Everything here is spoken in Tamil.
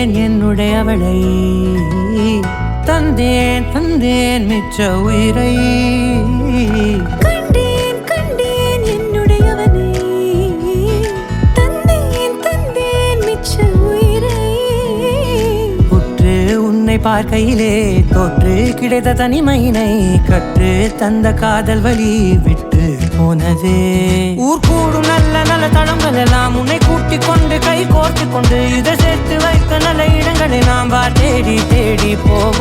கண்டேன் என்னுடையவளை தந்தேன் தந்தேன் மிச்ச உயிரை கண்டேன் கண்டேன் என்னுடையவனை தந்தேன் தந்தேன் மிச்ச உயிரை உற்று உன்னை பார்க்கையிலே தோற்று கிடைத்த தனிமையினை கற்று தந்த காதல் வழி விட்டு போனதே ஊர் கூடும் நல்ல நல்ல தளங்கள் எல்லாம் உன்னை கூட்டிக் கொண்டு கை கோர்த்து கொண்டு இதை சேர்த்து வைக்க நல்ல இடங்களை நாம் தேடி தேடி போவோம்